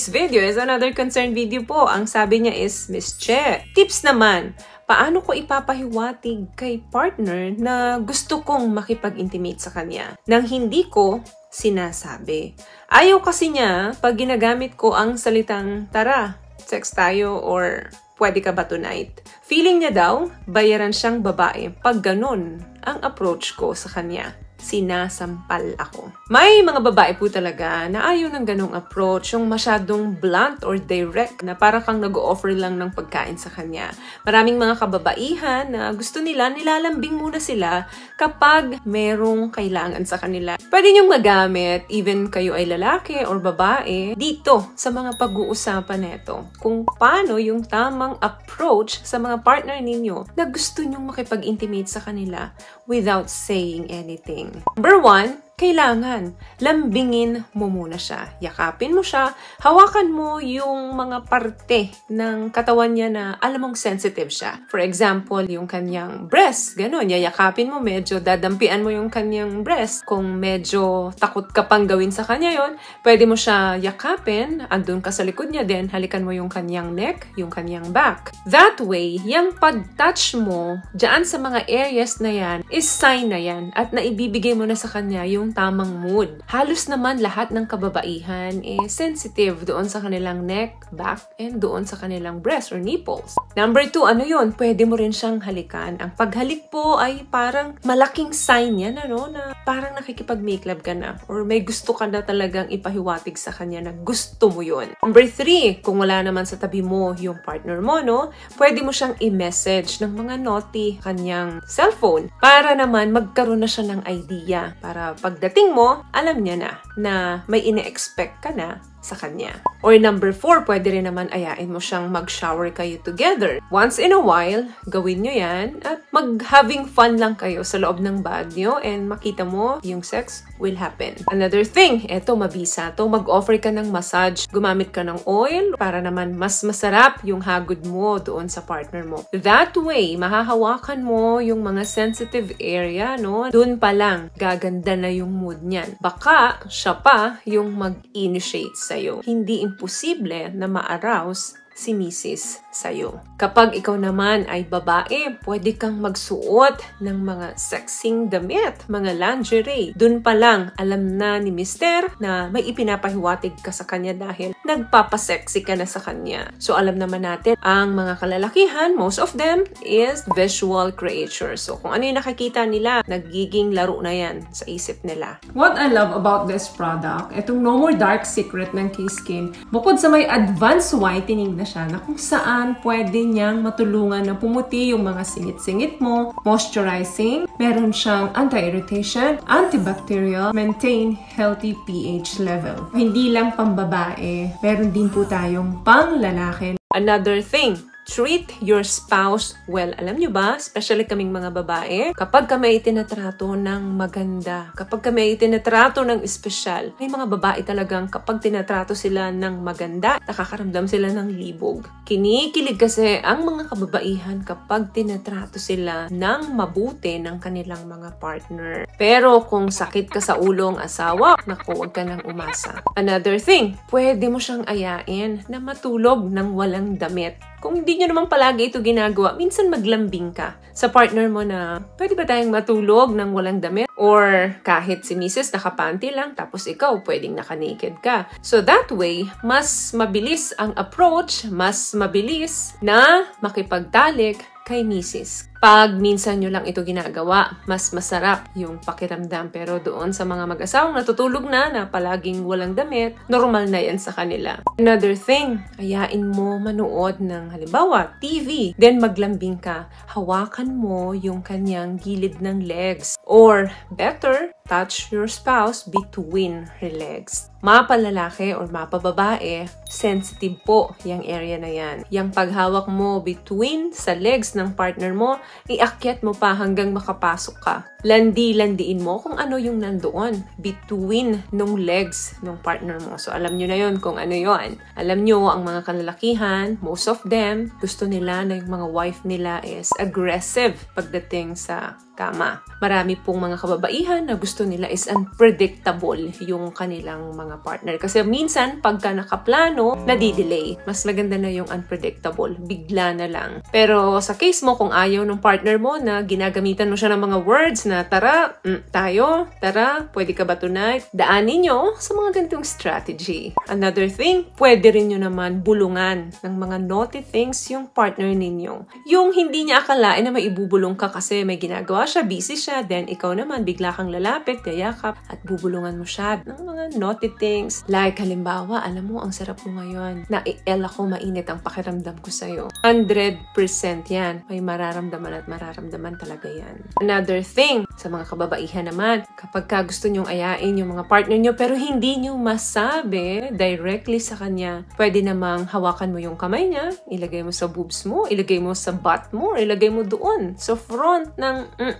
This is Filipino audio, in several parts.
today's video is another concern video po. Ang sabi niya is, Miss Che, tips naman, paano ko ipapahiwatig kay partner na gusto kong makipag-intimate sa kanya nang hindi ko sinasabi? Ayaw kasi niya pag ginagamit ko ang salitang, tara, sex tayo or pwede ka ba tonight? Feeling niya daw, bayaran siyang babae pag ganun ang approach ko sa kanya. Sinasampal ako. May mga babae po talaga na ayaw ng ganong approach, yung masyadong blunt or direct na para kang nag-o-offer lang ng pagkain sa kanya. Maraming mga kababaihan na gusto nila, nilalambing muna sila kapag merong kailangan sa kanila. Pwede niyong magamit, even kayo ay lalaki or babae, dito sa mga pag-uusapan neto. Kung paano yung tamang approach sa mga partner ninyo na gusto niyong makipag-intimate sa kanila without saying anything. Number 1, kailangan lambingin mo muna siya. Yakapin mo siya, hawakan mo yung mga parte ng katawan niya na alam mong sensitive siya. For example, yung kanyang breast, ganun. Yayakapin mo, medyo dadampian mo yung kanyang breast. Kung medyo takot ka pang gawin sa kanya yon, pwede mo siya yakapin, andun ka sa likod niya din, halikan mo yung kanyang neck, yung kanyang back. That way, yung pag-touch mo dyan sa mga areas na yan is sign na yan at naibibigay mo na sa kanya yung tamang mood. Halos naman lahat ng kababaihan sensitive doon sa kanilang neck, back, and doon sa kanilang breast or nipples. Number 2, ano yun? Pwede mo rin siyang halikan. Ang paghalik po ay parang malaking sign yan, na parang nakikipag-make love ka na or may gusto ka na talagang ipahiwatig sa kanya na gusto mo yun. Number 3, kung wala naman sa tabi mo yung partner mo, pwede mo siyang i-message ng mga naughty kanyang cellphone para naman magkaroon na siya ng idea para pagdating mo, alam niya na may ine-expect ka na sa kanya. Or number 4, pwede rin naman ayain mo siyang mag-shower kayo together. Once in a while, gawin nyo yan at mag-having fun lang kayo sa loob ng bag nyo and makita mo yung sex will happen. Another thing, eto mabisa to, mag-offer ka ng massage. Gumamit ka ng oil para naman mas masarap yung hagod mo doon sa partner mo. That way, mahahawakan mo yung mga sensitive area, doon pa lang, gaganda na yung mood niyan. Baka siya pa yung mag-initiate sa'yo. Hindi imposible na ma-arouse si Mrs. sa'yo. Kapag ikaw naman ay babae, pwede kang magsuot ng mga sexing damit, mga lingerie. Doon pa lang, alam na ni Mr. na may ipinapahiwatig ka sa kanya dahil nagpapasexy ka na sa kanya. So alam naman natin, ang mga kalalakihan, most of them is visual creatures. So kung ano yung nakikita nila, nagiging laro na yan sa isip nila. What I love about this product, itong No More Dark Secret ng K-Skin, bukod sa may advanced whitening na siya, na kung saan pwede niyang matulungan na pumuti yung mga singit-singit mo, moisturizing, meron siyang anti-irritation, antibacterial, maintain healthy pH level. Hindi lang pambabae, meron din po tayong pang lalaki. Another thing, treat your spouse well. Alam nyo ba, especially kaming mga babae, kapag kami itinatrato ng maganda, kapag kami itinatrato ng espesyal, may mga babae talagang kapag tinatrato sila ng maganda, nakakaramdam sila ng libog. Kinikilig kasi ang mga kababaihan kapag tinatrato sila ng mabuti ng kanilang mga partner. Pero kung sakit ka sa ulong asawa, naku, huwag ka nang umasa. Another thing, pwede mo siyang ayain na matulog ng walang damit. Kung hindi nyo naman palagi ito ginagawa, minsan maglambing ka sa partner mo na pwede ba tayong matulog ng walang damit? Or kahit si Mrs. nakapanty lang, tapos ikaw pwedeng naka-naked ka. So that way, mas mabilis ang approach, mas mabilis na makipagtalik kay Mrs. Pag minsan nyo lang ito ginagawa, mas masarap yung pakiramdam. Pero doon sa mga mag-asawang natutulog na palaging walang damit, normal na yan sa kanila. Another thing, ayain mo manood ng halimbawa, TV. Then maglambing ka. Hawakan mo yung kanyang gilid ng legs. Or better, touch your spouse between her legs. Mapalalaki or mapababae, sensitive po yung area na yan. Yung paghawak mo between sa legs ng partner mo, iakyat mo pa hanggang makapasok ka. Landi-landiin mo kung ano yung nandoon between nung legs ng partner mo. So, alam nyo na yun kung ano yun. Alam nyo, ang mga kalalakihan, most of them, gusto nila na yung mga wife nila is aggressive pagdating sa kama. Marami pong mga kababaihan na gusto nila is unpredictable yung kanilang mga partner. Kasi minsan, pagka nakaplano, nadidelay. Mas maganda na yung unpredictable. Bigla na lang. Pero sa case mo, kung ayaw ng partner mo na ginagamitan mo siya ng mga words na tara, tayo, tara, pwede ka ba tonight? Daanin nyo sa mga ganitong strategy. Another thing, pwede rin nyo naman bulungan ng mga naughty things yung partner ninyo. Yung hindi niya akalain na may ibubulong ka kasi may ginagawa siya, busy siya, then ikaw naman bigla kang lalapit, yayakap, at bubulungan mo siya ng mga naughty things. Like, halimbawa, alam mo, ang sarap mo ngayon. Naiel ako, mainit ang pakiramdam ko sa'yo. 100% yan. May mararamdaman at mararamdaman talaga yan. Another thing, sa mga kababaihan naman, kapag ka gusto nyong ayain yung mga partner nyo, pero hindi nyo masabi directly sa kanya, pwede namang hawakan mo yung kamay niya, ilagay mo sa boobs mo, ilagay mo sa butt mo, ilagay mo doon, sa front ng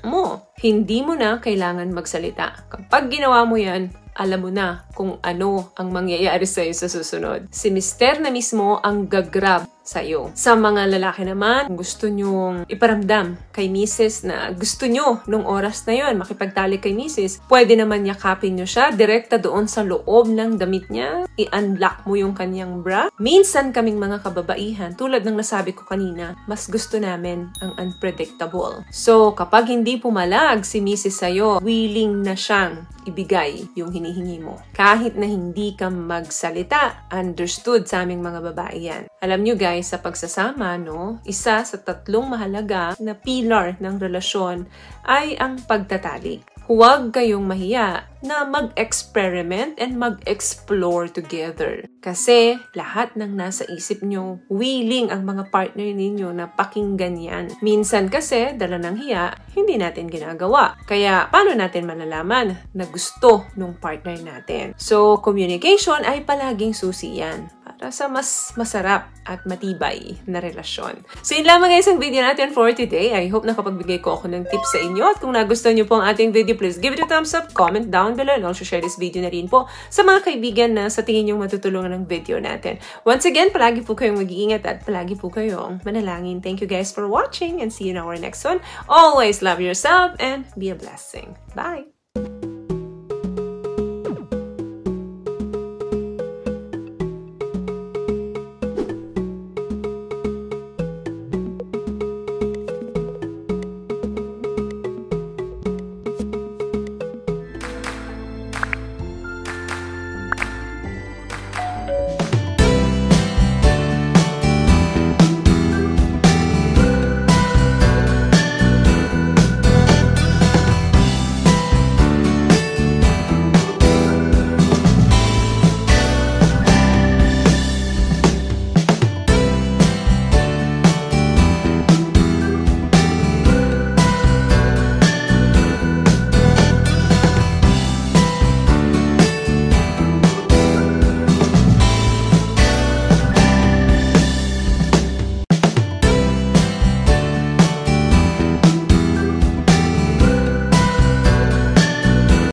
mo. Hindi mo na kailangan magsalita. Kapag ginawa mo yan, alam mo na kung ano ang mangyayari sa'yo sa susunod. Si Mister na mismo ang gagrab sa'yo. Sa mga lalaki naman, kung gusto nyong iparamdam kay Mrs. na gusto nyo nung oras na yon makipagtalik kay Mrs., pwede naman yakapin nyo siya direkta doon sa loob ng damit niya. I-unlock mo yung kanyang bra. Minsan kaming mga kababaihan, tulad ng nasabi ko kanina, mas gusto namin ang unpredictable. So, kapag hindi pumalag si Mrs. sa'yo, willing na siyang ibigay yung hinihingi mo. Kahit na hindi ka magsalita, understood sa aming mga babae yan. Alam nyo guys, sa pagsasama, no, isa sa 3 mahalaga na pillar ng relasyon ay ang pagtatalik. Huwag kayong mahiya na mag-experiment and mag-explore together. Kasi lahat ng nasa isip nyo, willing ang mga partner ninyo na pakinggan yan. Minsan kasi, dala ng hiya, hindi natin ginagawa. Kaya, paano natin malalaman na gusto ng partner natin? So, communication ay palaging susi yan para sa mas masarap at matibay na relasyon. So, yun lamang guys ang video natin for today. I hope nakapagbigay ko ako ng tips sa inyo. At kung nagustuhan nyo po ang ating video, please give it a thumbs up, comment down below, and also share this video na rin po sa mga kaibigan na sa tingin nyo matutulungan ng video natin. Once again, palagi po kayong mag-iingat at palagi po kayong manalangin. Thank you guys for watching and see you in our next one. Always love yourself and be a blessing. Bye!